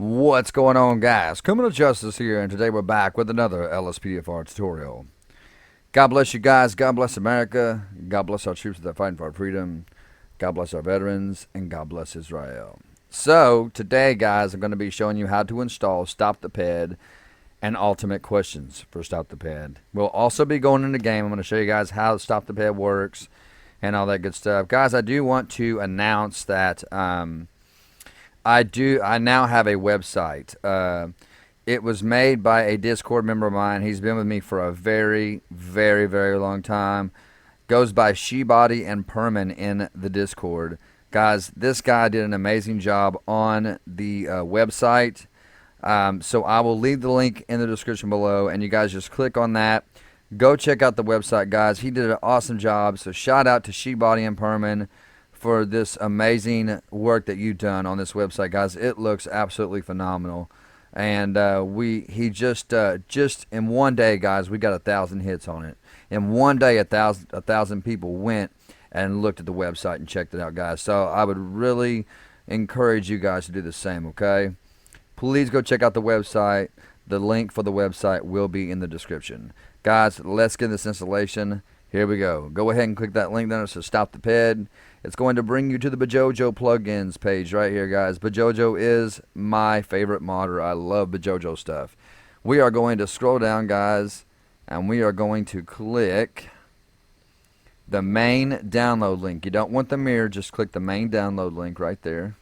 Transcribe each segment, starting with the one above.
What's going on, guys? Criminal Justice here, and today we're back with another LSPDFR tutorial. God bless you guys. God bless America. God bless our troops that are fighting for our freedom. God bless our veterans, and God bless Israel. So, today, guys, I'm going to be showing you how to install Stop the Ped and Ultimate Questions for Stop the Ped. We'll also be going into the game. I'm going to show you guys how Stop the Ped works and all that good stuff. Guys, I do want to announce that I now have a website. It was made by a Discord member of mine. He's been with me for a very, very, very long time. Goes by Shebody and Perman in the Discord. Guys, this guy did an amazing job on the website. So I will leave the link in the description below, and you guys just click on that. Go check out the website, guys. He did an awesome job. So shout out to Shebody and Perman for this amazing work that you've done on this website, guys. It looks absolutely phenomenal. And he just in one day, guys, we got 1,000 hits on it. In one day, a thousand people went and looked at the website and checked it out, guys. So I would really encourage you guys to do the same, okay? Please go check out the website. The link for the website will be in the description. Guys, let's get this installation. Here we go. Go ahead and click that link there to Stop the Ped. It's going to bring you to the Bajojo plugins page right here, guys. Bajojo is my favorite modder. I love Bajojo stuff. We are going to scroll down, guys, and we are going to click the main download link. You don't want the mirror, just click the main download link right there.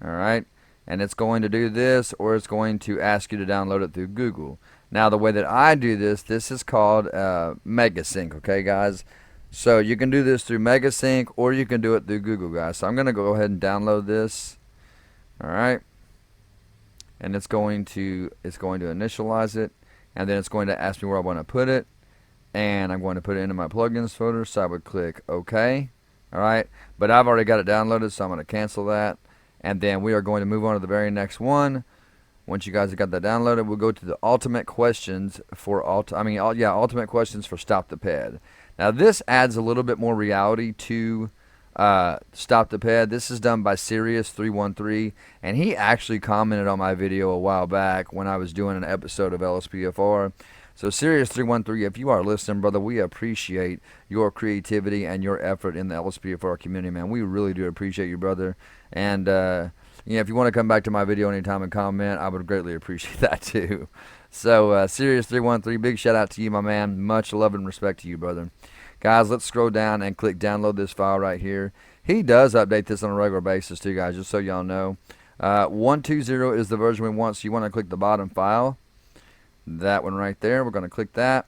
Alright, and it's going to do this, or it's going to ask you to download it through Google. Now, the way that I do this is called Megasync, okay, guys? So you can do this through Megasync, or you can do it through Google, guys. So I'm going to go ahead and download this. All right, and it's going to initialize it, and then it's going to ask me where I want to put it, and I'm going to put it into my plugins folder. So I would click OK. All right, but I've already got it downloaded, so I'm going to cancel that, and then we are going to move on to the very next one. Once you guys have got that downloaded, we'll go to the Ultimate Questions for Ultimate Questions for Stop the Ped. Now, this adds a little bit more reality to Stop the Ped. This is done by Sirius313, and he actually commented on my video a while back when I was doing an episode of LSPDFR. So, Sirius313, if you are listening, brother, we appreciate your creativity and your effort in the LSPDFR community, man. We really do appreciate you, brother. And, if you want to come back to my video anytime and comment, I would greatly appreciate that, too. So, Sirius313, big shout out to you, my man. Much love and respect to you, brother. Guys, let's scroll down and click download this file right here. He does update this on a regular basis, too, guys, just so y'all know. 120 is the version we want, so you want to click the bottom file. That one right there. We're going to click that.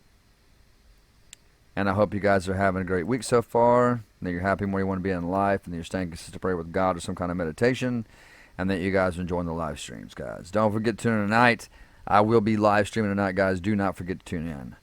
And I hope you guys are having a great week so far, that you're happy where you want to be in life, and that you're staying consistent to pray with God or some kind of meditation, and that you guys are enjoying the live streams, guys. Don't forget to tune in tonight. I will be live streaming tonight, guys. Do not forget to tune in.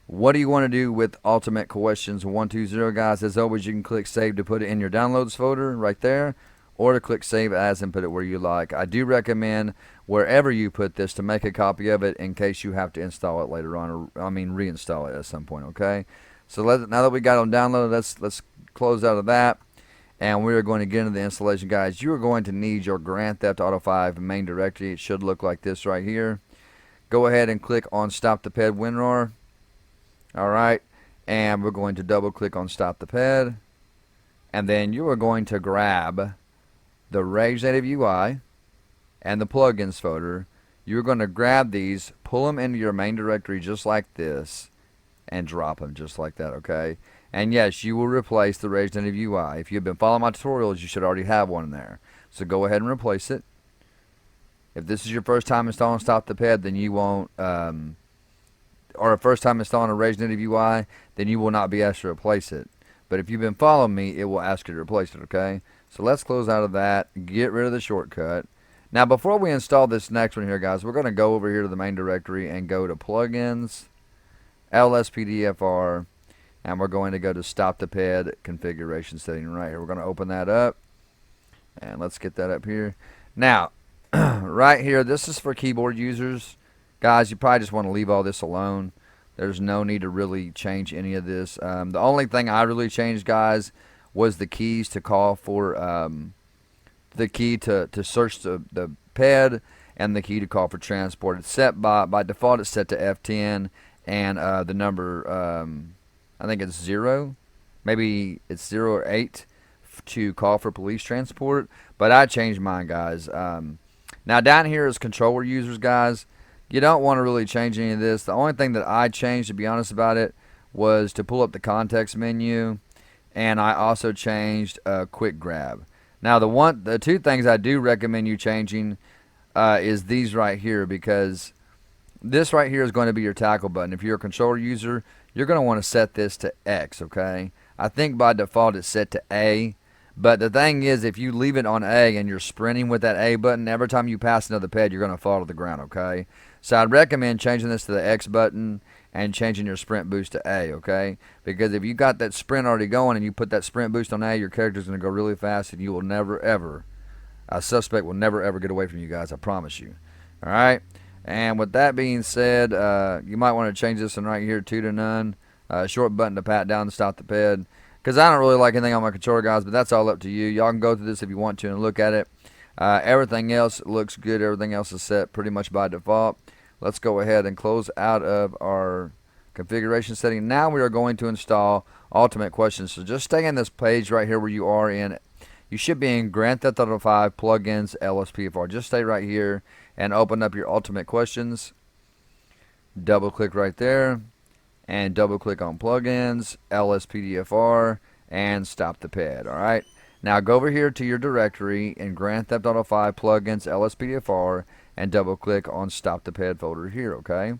What do you want to do with Ultimate Questions 120, guys? As always, you can click Save to put it in your Downloads folder right there, or to click Save As and put it where you like. I do recommend wherever you put this to make a copy of it in case you have to install it later on, or reinstall it at some point, okay? So now that we got them downloaded, let's close out of that. And we are going to get into the installation, guys. You are going to need your Grand Theft Auto 5 main directory. It should look like this right here. Go ahead and click on Stop the Ped WinRAR. Alright, and we're going to double click on Stop the Ped, and then you are going to grab the Rage Native UI and the plugins folder. You're going to grab these, pull them into your main directory just like this, and drop them just like that, okay? And yes, you will replace the Rage Native UI. If you've been following my tutorials, you should already have one in there. So go ahead and replace it. If this is your first time installing Stop the Ped, then you won't, or first time installing a Rage Native UI, then you will not be asked to replace it. But if you've been following me, it will ask you to replace it, okay? So let's close out of that, get rid of the shortcut. Now, before we install this next one here, guys, we're going to go over here to the main directory and go to Plugins, LSPDFR, and we're going to go to Stop the Ped configuration setting right here. We're going to open that up, and let's get that up here. Now, right here, this is for keyboard users. Guys, you probably just want to leave all this alone. There's no need to really change any of this. The only thing I really changed, guys, was the keys to call for the key to search the PED, and the key to call for transport. It's set by default. It's set to F10, and the number I think it's 0, maybe it's 0 or 8 to call for police transport. But I changed mine, guys. Now down here is controller users, guys. You don't want to really change any of this. The only thing that I changed, to be honest about it, was to pull up the context menu, and I also changed quick grab. Now the two things I do recommend you changing is these right here, because this right here is going to be your tackle button. If you're a controller user, you're going to want to set this to X, okay? I think by default it's set to A, but the thing is, if you leave it on A and you're sprinting with that A button, every time you pass another ped, you're going to fall to the ground, okay? So I'd recommend changing this to the X button and changing your sprint boost to A, okay? Because if you got that sprint already going and you put that sprint boost on A, your character's going to go really fast, and you will never, ever, a suspect will never, ever get away from you guys, I promise you. All right? And with that being said, you might want to change this one right here, 2 to none. Short button to pat down to stop the ped. Because I don't really like anything on my controller, guys, but that's all up to you. Y'all can go through this if you want to and look at it. Everything else looks good. Everything else is set pretty much by default. Let's go ahead and close out of our configuration setting. Now we are going to install Ultimate Questions. So just stay in this page right here where you are in. You should be in Grand Theft Auto 5 Plugins LSPDFR. Just stay right here and open up your Ultimate Questions. Double click right there and double click on Plugins, LSPDFR, and stop the ped. Alright, now go over here to your directory in Grand Theft Auto 5 Plugins LSPDFR and double click on Stop the Ped folder here, okay?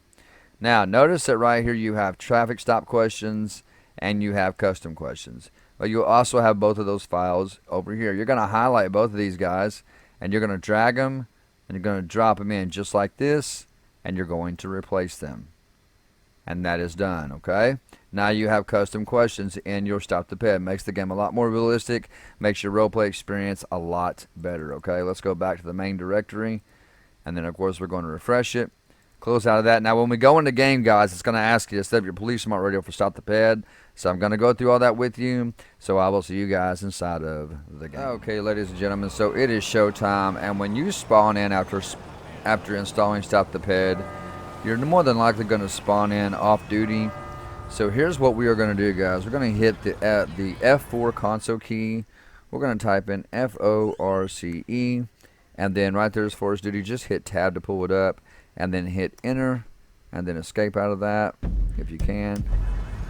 Now notice that right here you have traffic stop questions and you have custom questions. But you'll also have both of those files over here. You're going to highlight both of these guys and you're going to drag them and you're going to drop them in just like this, and you're going to replace them. And that is done, okay? Now you have custom questions in your Stop the Ped. Makes the game a lot more realistic, makes your roleplay experience a lot better, okay? Let's go back to the main directory, and then of course we're going to refresh it. Close out of that. Now when we go into game, guys, it's going to ask you to set up your police smart radio for Stop the Ped. So I'm going to go through all that with you. So I will see you guys inside of the game. Okay, ladies and gentlemen, so it is showtime, and when you spawn in after installing Stop the Ped, you're more than likely going to spawn in off duty. So here's what we are going to do, guys. We're going to hit the F4 console key. We're going to type in FORCE, and then right there is Force Duty. Just hit tab to pull it up, and then hit enter, and then escape out of that if you can.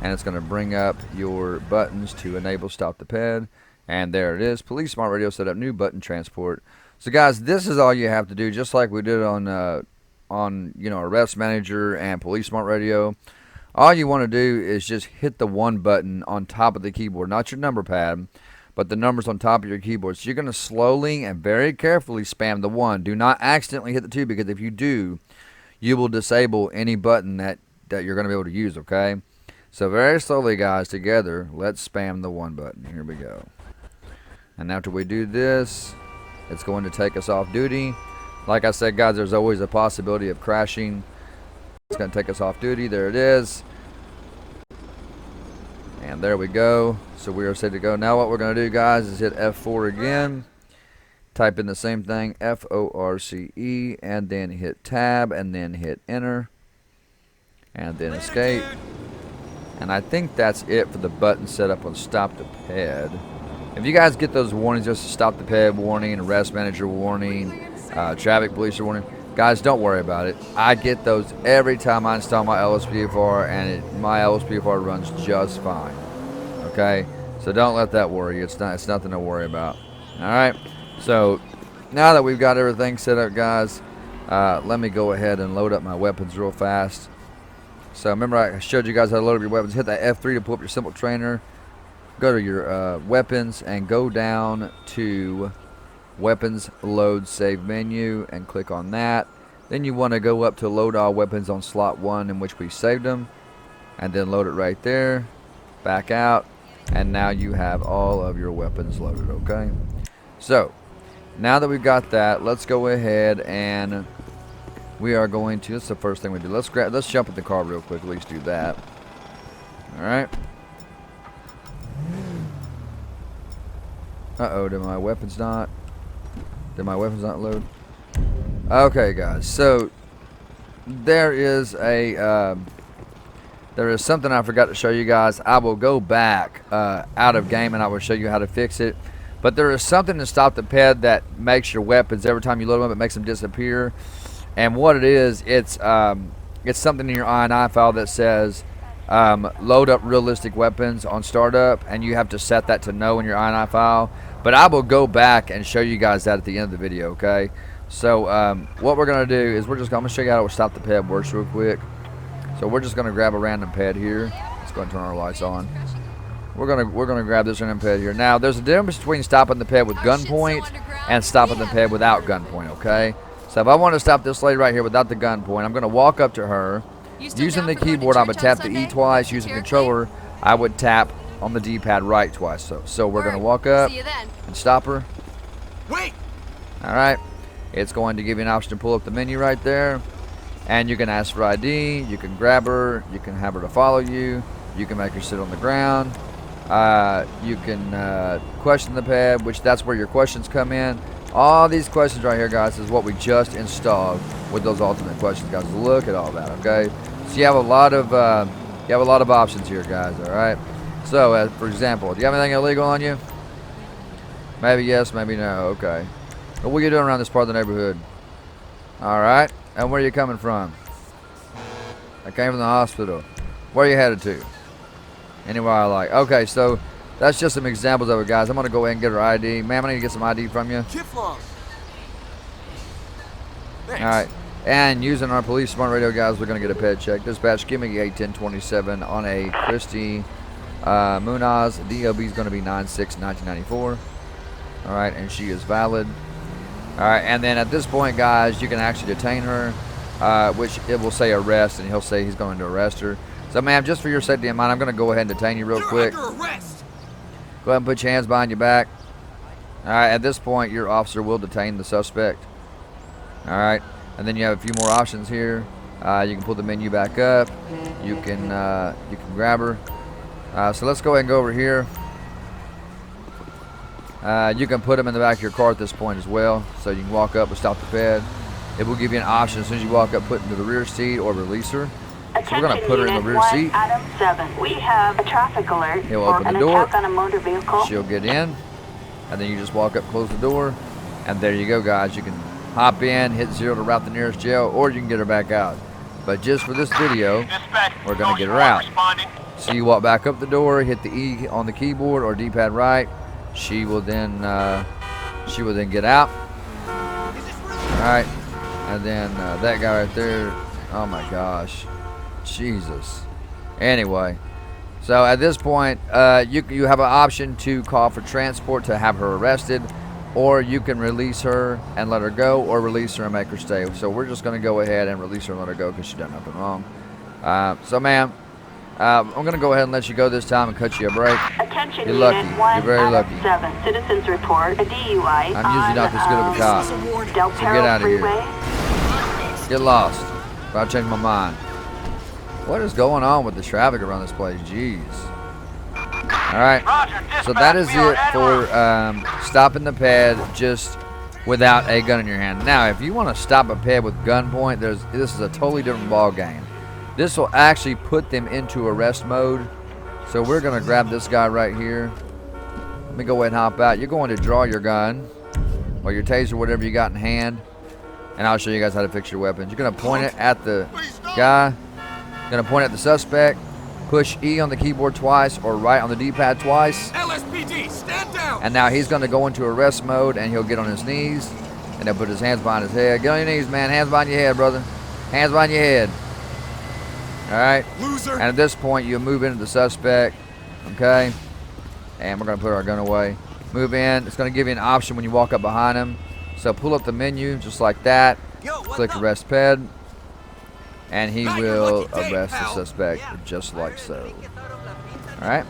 And it's going to bring up your buttons to enable Stop the Ped, and there it is. Police Smart Radio set up new button transport. So guys, this is all you have to do, just like we did on Arrest Manager and Police Smart Radio. All you want to do is just hit the one button on top of the keyboard, not your number pad, but the numbers on top of your keyboard. So you're going to slowly and very carefully spam the 1. Do not accidentally hit the 2, because if you do, you will disable any button that you're going to be able to use, okay? So very slowly, guys, together, let's spam the 1 button. Here we go. And after we do this, it's going to take us off duty. Like I said, guys, there's always a possibility of crashing. It's going to take us off duty. There it is. And there we go. So we are set to go. Now what we're going to do, guys, is hit F4 again. Type in the same thing, FORCE, and then hit tab, and then hit enter, and then escape. And I think that's it for the button setup on Stop the Ped. If you guys get those warnings, just Stop the Ped warning, Arrest Manager warning, Traffic Police warning, guys, don't worry about it. I get those every time I install my LSPDFR, and my LSPDFR runs just fine. Okay, so don't let that worry you. It's nothing to worry about. All right. So now that we've got everything set up, guys, let me go ahead and load up my weapons real fast. So remember I showed you guys how to load up your weapons. Hit that F3 to pull up your simple trainer. Go to your weapons and go down to weapons load save menu and click on that. Then you want to go up to load all weapons on slot 1 in which we saved them, and then load it right there. Back out, and now you have all of your weapons loaded, okay? So now that we've got that, let's go ahead and we are going to, that's the first thing we do. Let's jump in the car real quick. At least do that. All right. Uh-oh, did my weapons not load? Okay, guys. So there is something I forgot to show you guys. I will go back out of game and I will show you how to fix it. But there is something to stop the ped that makes your weapons, every time you load them up, it makes them disappear. And what it is, it's something in your INI file that says load up realistic weapons on startup, and you have to set that to no in your INI file. But I will go back and show you guys that at the end of the video, okay? So what we're going to do is I'm going to show you how to stop the ped works real quick. So we're just going to grab a random ped here. Let's go and turn our lights on. We're gonna grab this random ped here. Now there's a difference between stopping the ped with gunpoint and stopping the ped without gunpoint, okay? So if I want to stop this lady right here without the gunpoint, I'm gonna walk up to her. Using the keyboard, I would tap the E twice. Using the controller, I would tap on the D-pad right twice. So we're gonna walk up and stop her. Wait. All right. It's going to give you an option to pull up the menu right there. And you can ask for ID, you can grab her, you can have her to follow you, you can make her sit on the ground, you can question the ped, which that's where your questions come in. All these questions right here, guys, is what we just installed with those ultimate questions, guys. Look at all that, okay? So you have a lot of options here, guys. All right. So for example, do you have anything illegal on you? Maybe yes, maybe no. Okay. But what are you doing around this part of the neighborhood? All right. And where are you coming from? I came from the hospital. Where are you headed to? Anywhere I like. Okay, so that's just some examples of it, guys. I'm going to go ahead and get her ID. Ma'am, I need to get some ID from you. Alright. And using our police smart radio, guys, we're going to get a ped check. Dispatch, give me 81027 on a Christy Munaz. DOB is going to be 9/6/1994. Alright, and she is valid. Alright, and then at this point, guys, you can actually detain her, which it will say arrest, and he'll say he's going to arrest her. So, ma'am, just for your safety in mind, I'm going to go ahead and detain you real quick. Go ahead and put your hands behind your back. Alright, at this point, your officer will detain the suspect. Alright, and then you have a few more options here. You can pull the menu back up. You can grab her. So let's go ahead and go over here. You can put them in the back of your car at this point as well. So you can walk up and stop the ped. It will give you an option as soon as you walk up, put into the rear seat or release her. So we're going to put her in the rear seat. Adam 7. We have a traffic alert. He'll open the door. On a motor vehicle. She'll get in. And then you just walk up, close the door. And there you go, guys. You can hop in, hit 0 to route the nearest jail, or you can get her back out. But just for this video, we're going to get her out. So you walk back up the door, hit the E on the keyboard or D-pad right. She will then get out. All right, and then that guy right there. Oh my gosh, Jesus. Anyway, so at this point, you have an option to call for transport to have her arrested, or you can release her and let her go, or release her and make her stay. So we're just going to go ahead and release her and let her go because she done nothing wrong. So, ma'am. I'm going to go ahead and let you go this time and cut you a break. Attention, you're lucky. You're very lucky. 7. Citizens report a DUI. I'm usually not this good of a cop. So get out of here. Get lost. But I'll change my mind. What is going on with the traffic around this place? Jeez. Alright. So that is it for stopping the ped just without a gun in your hand. Now, if you want to stop a ped with gunpoint, this is a totally different ball game. This will actually put them into arrest mode. So we're going to grab this guy right here. Let me go ahead and hop out. You're going to draw your gun or your taser, whatever you got in hand. And I'll show you guys how to fix your weapons. You're going to point it at the guy. You're going to point at the suspect. Push E on the keyboard twice or right on the D-pad twice. LSPD, stand down. And now he's going to go into arrest mode and he'll get on his knees. And he'll put his hands behind his head. Get on your knees, man. Hands behind your head, brother. Hands behind your head. Alright, and at this point you move into the suspect, okay, and we're going to put our gun away. Move in. It's going to give you an option when you walk up behind him. So pull up the menu just like that, click arrest ped, and he will arrest the suspect just like so. Alright,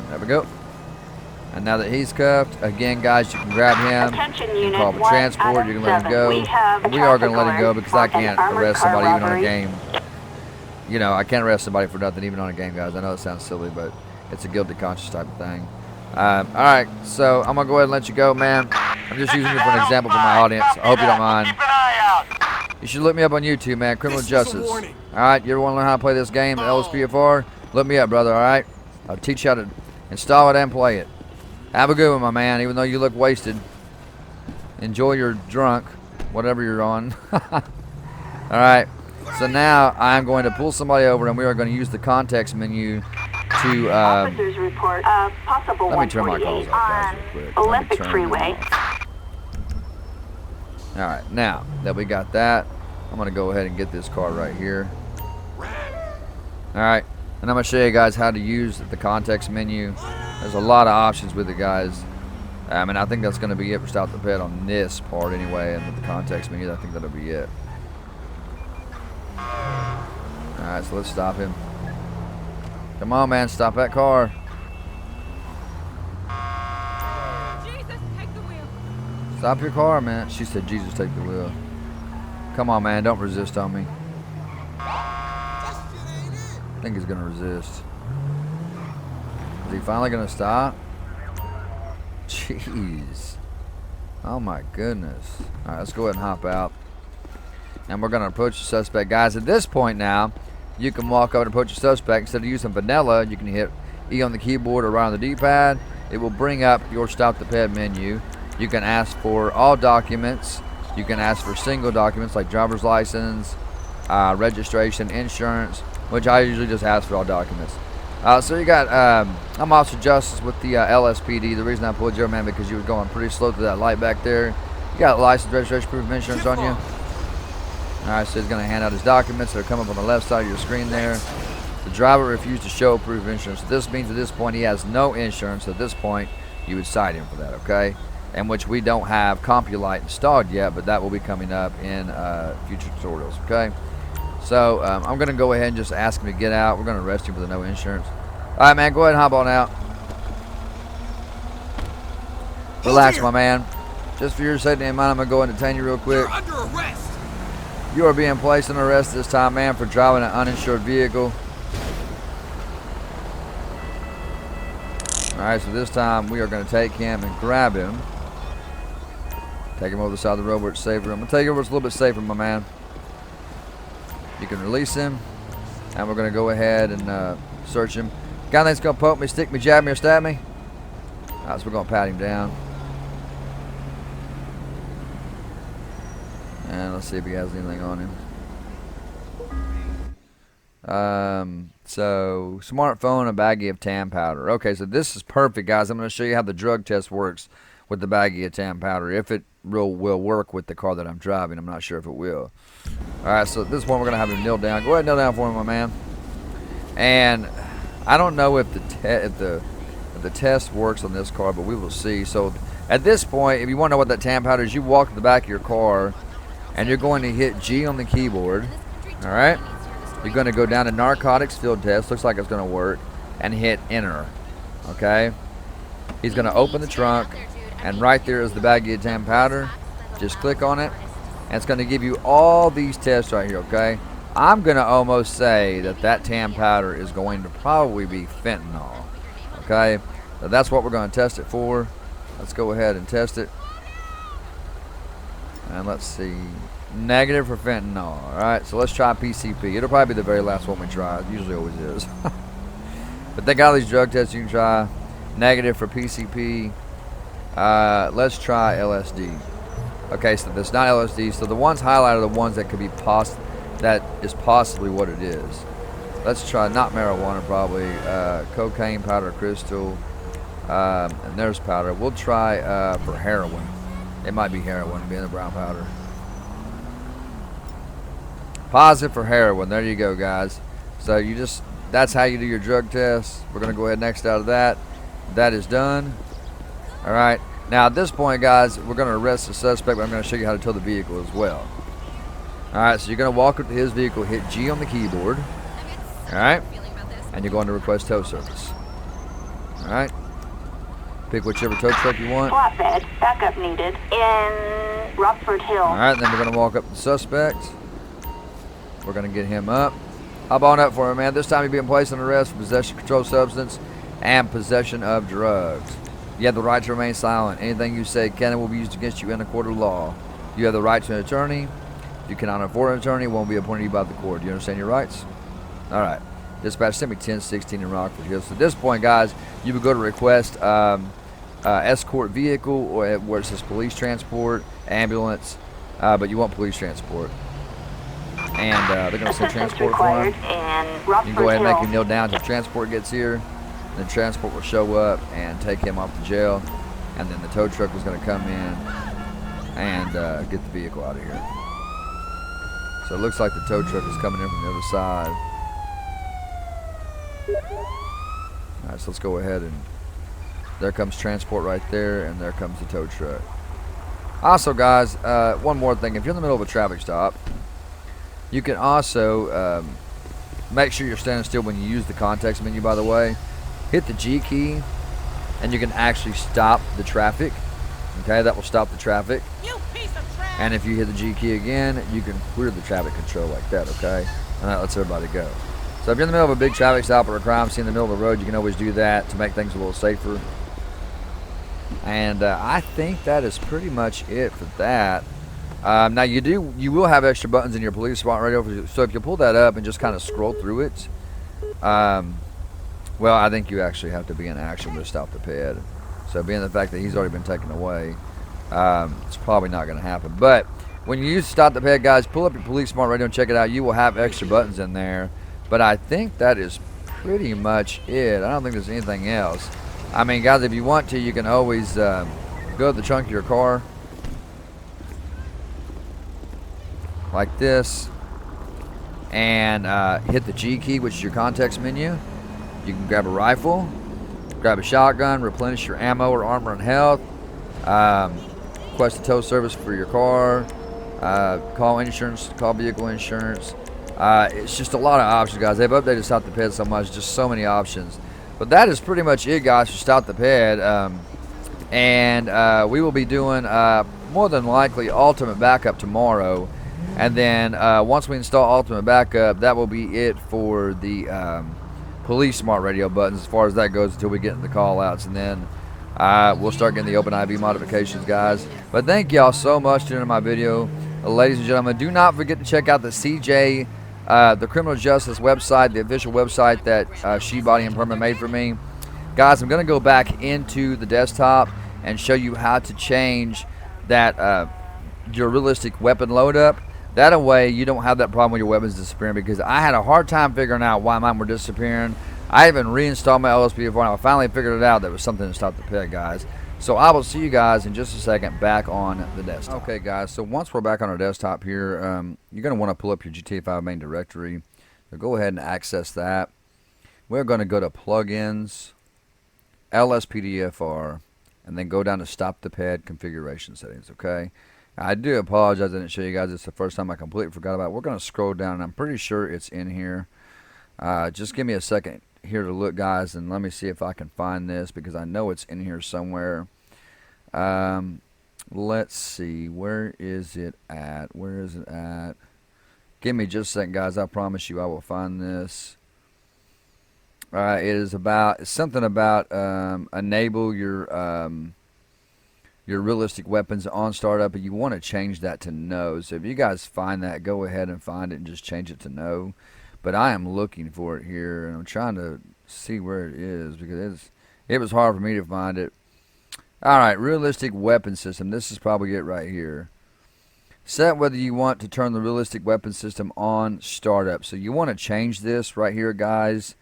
there we go. And now that he's cuffed, again, guys, you can grab him. You can call for transport. You can let him go. We are going to let him go because I can't arrest somebody even on a game. You know, I can't arrest somebody for nothing even on a game, guys. I know it sounds silly, but it's a guilty conscience type of thing. Alright, so I'm going to go ahead and let you go, man. I'm just using you for an example for my audience. I hope you don't mind. Keep an eye out. You should look me up on YouTube, man. Criminal This is a Justice. warning. Alright, you ever want to learn how to play this game, LSPDFR? Look me up, brother, alright? I'll teach you how to install it and play it. Have a good one, my man, even though you look wasted. Enjoy your drunk, whatever you're on. Alright, so now I'm going to pull somebody over and we are going to use the context menu to... Officers report a possible let me turn my calls 148 off, guys, on real quick. Let me Olympic turn them Freeway. off. Alright, now that we got that, I'm going to go ahead and get this car right here. Alright, and I'm going to show you guys how to use the context menu. There's a lot of options with it, guys. And I think that's going to be it for Stop the Pet on this part anyway, and with the context menu, I think that'll be it. Alright, so let's stop him. Come on, man, stop that car. Jesus, take the wheel. Stop your car, man. She said, Jesus, take the wheel. Come on, man, don't resist on me. I think he's going to resist. Is he finally going to stop? Jeez. Oh, my goodness. All right, let's go ahead and hop out. And we're going to approach the suspect. Guys, at this point now, you can walk over and approach the suspect. Instead of using vanilla, you can hit E on the keyboard or right on the D-pad. It will bring up your Stop the Pet menu. You can ask for all documents. You can ask for single documents like driver's license, registration, insurance, which I usually just ask for all documents. So you got, I'm Officer Justice with the LSPD. The reason I pulled you, man, because you were going pretty slow through that light back there. You got license, registration, proof of insurance on you. Alright, so he's going to hand out his documents that are coming up on the left side of your screen there. The driver refused to show proof of insurance. So this means at this point he has no insurance. At this point, you would cite him for that, okay? And which we don't have CompuLite installed yet, but that will be coming up in future tutorials, okay? So I'm going to go ahead and just ask him to get out. We're going to arrest him for the no insurance. Alright, man, go ahead and hop on out. Relax, my man. Just for your safety and mine, I'm going to go and detain you real quick. You're under arrest. You are being placed under arrest this time, man, for driving an uninsured vehicle. Alright, so this time we are going to take him and grab him. Take him over the side of the road where it's safer. I'm going to take you over where it's a little bit safer, my man. You can release him. And we're going to go ahead and search him. Guy that's going to poke me, stick me, jab me, or stab me. Alright, so we're going to pat him down. And let's see if he has anything on him. So smartphone, a baggie of tan powder. Okay, so this is perfect, guys. I'm going to show you how the drug test works with the baggie of tan powder. If it will work with the car that I'm driving. I'm not sure if it will. Alright, so at this point we're going to have him kneel down. Go ahead and kneel down for me, my man. And I don't know if the test works on this car, but we will see. So at this point, if you want to know what that tan powder is, you walk to the back of your car and you're going to hit G on the keyboard. Alright? You're going to go down to narcotics field test. Looks like it's going to work. And hit enter. Okay? He's going to open the trunk. And right there is the baggie of tan powder. Just click on it. And it's going to give you all these tests right here. Okay? I'm going to almost say that that tan powder is going to probably be fentanyl. Okay? So that's what we're going to test it for. Let's go ahead and test it. And let's see. Negative for fentanyl. Alright, so let's try PCP. It'll probably be the very last one we try. It usually always is. But they got all these drug tests you can try. Negative for PCP. Let's try LSD. Okay, so that's not LSD. So the ones highlighted are the ones that could be that is possibly what it is. Let's try not marijuana, probably. Cocaine, powder, crystal. And there's powder. We'll try for heroin. It might be heroin, being the brown powder. Positive for heroin. There you go, guys. So that's how you do your drug test. We're going to go ahead next out of that. That is done. Alright. Now at this point, guys, we're going to arrest the suspect, but I'm going to show you how to tow the vehicle as well. Alright, so you're going to walk up to his vehicle, hit G on the keyboard. Alright. And you're going to request tow service. Alright. Pick whichever tow truck you want. Flatbed, backup needed in Rockford Hill. Alright, then we're going to walk up to the suspect. We're going to get him up. Hop on up for him, man. This time you're being placed on arrest for possession of controlled substance and possession of drugs. You have the right to remain silent. Anything you say can and will be used against you in a court of law. You have the right to an attorney. If you cannot afford an attorney, it won't be appointed to you by the court. Do you understand your rights? All right. Dispatch sent me 1016 in Rockford Hills. So at this point, guys, you would go to request escort vehicle, or where it says police transport, ambulance, but you want police transport. And they're going to send transport for him. You can go ahead and make him kneel down until transport gets here. Then transport will show up and take him off to jail. And then the tow truck is going to come in and get the vehicle out of here. So it looks like the tow truck is coming in from the other side. Alright, so let's go ahead and there comes transport right there, and there comes the tow truck. Also, guys, one more thing. If you're in the middle of a traffic stop, you can also make sure you're standing still when you use the context menu, by the way. Hit the G key, and you can actually stop the traffic. Okay, that will stop the traffic. You piece of trash. And if you hit the G key again, you can clear the traffic control like that, okay? And that lets everybody go. So if you're in the middle of a big traffic stop or a crime scene in the middle of the road, you can always do that to make things a little safer. And I think that is pretty much it for that. Now you will have extra buttons in your police spot radio, so if you pull that up and just kind of scroll through it, well, I think you actually have to be in action to stop the ped. So being the fact that he's already been taken away, it's probably not going to happen. But when you use stop the ped, guys, pull up your police smart radio and check it out. You will have extra buttons in there. But I think that is pretty much it. I don't think there's anything else. I mean, guys, if you want to, you can always go to the trunk of your car like this and hit the G key, which is your context menu. You can grab a rifle, grab a shotgun, replenish your ammo or armor and health, request a tow service for your car, call insurance, call vehicle insurance. It's just a lot of options, guys. They've updated Stop the Ped so much, just so many options. But that is pretty much it, guys, for Stop the Ped. And we will be doing, more than likely, Ultimate Backup tomorrow. And then once we install Ultimate Backup, that will be it for the Police Smart Radio buttons as far as that goes until we get into the call-outs. And then we'll start getting the OpenIV modifications, guys. But thank y'all so much for tuning in my video. Ladies and gentlemen, do not forget to check out the CJ... the criminal justice website, the official website that She Body and Perma made for me. Guys, I'm going to go back into the desktop and show you how to change that your realistic weapon load up. That way you don't have that problem with your weapons disappearing, because I had a hard time figuring out why mine were disappearing. I even reinstalled my LSPDFR and I finally figured it out. There was something to stop the ped, guys. So I will see you guys in just a second back on the desktop. Okay, guys, so once we're back on our desktop here, you're going to want to pull up your GTA 5 main directory. So go ahead and access that. We're going to go to Plugins, LSPDFR, and then go down to Stop the Ped Configuration Settings, okay? I do apologize I didn't show you guys. It's the first time I completely forgot about it. We're going to scroll down, and I'm pretty sure it's in here. Just give me a second here to look, guys, and let me see if I can find this, because I know it's in here somewhere. Let's see, where is it at? Give me just a second, guys. I promise you I will find this. It is about something about enable your realistic weapons on startup, and you want to change that to no. So if you guys find that, go ahead and find it and just change it to no. But I am looking for it here, and I'm trying to see where it is, because it was hard for me to find it. Alright, realistic weapon system. This is probably it right here. Set whether you want to turn the realistic weapon system on startup. So you want to change this right here, guys,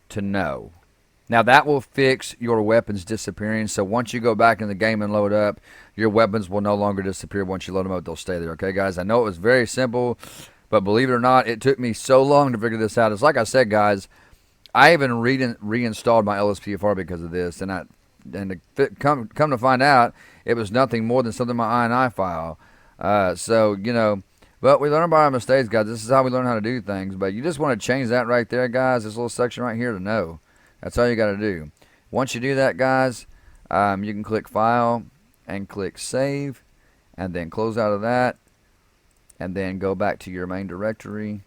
to no. Now that will fix your weapons disappearing. So once you go back in the game and load up, your weapons will no longer disappear. Once you load them up, they'll stay there. Okay, guys? I know it was very simple, but believe it or not, it took me so long to figure this out. It's like I said, guys, I even reinstalled my LSPDFR because of this, and come to find out, it was nothing more than something in my INI file. So, you know, but we learn by our mistakes, guys. This is how we learn how to do things. But you just want to change that right there, guys, this little section right here to no. That's all you got to do. Once you do that, guys, you can click File and click Save, and then close out of that, and then go back to your main directory.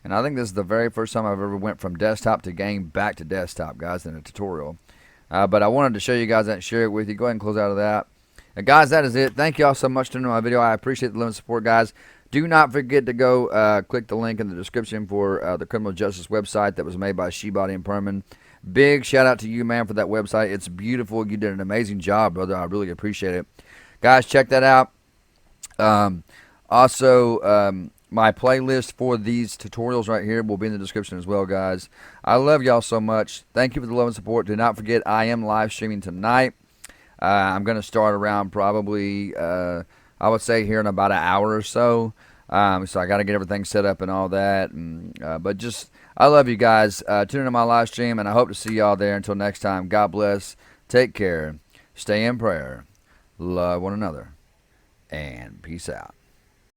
And I think this is the very first time I've ever went from desktop to game back to desktop, guys, in a tutorial. But I wanted to show you guys that and share it with you. Go ahead and close out of that. Guys, that is it. Thank you all so much for tuning in my video. I appreciate the love and support, guys. Do not forget to go click the link in the description for the criminal justice website that was made by Shebody and Perman. Big shout out to you, man, for that website. It's beautiful. You did an amazing job, brother. I really appreciate it. Guys, check that out. Also, my playlist for these tutorials right here will be in the description as well, guys. I love y'all so much. Thank you for the love and support. Do not forget, I am live streaming tonight. I'm going to start around probably, I would say here in about an hour or so. So I got to get everything set up and all that. But just, I love you guys. Tune in to my live stream, and I hope to see y'all there. Until next time, God bless. Take care. Stay in prayer. Love one another. And peace out.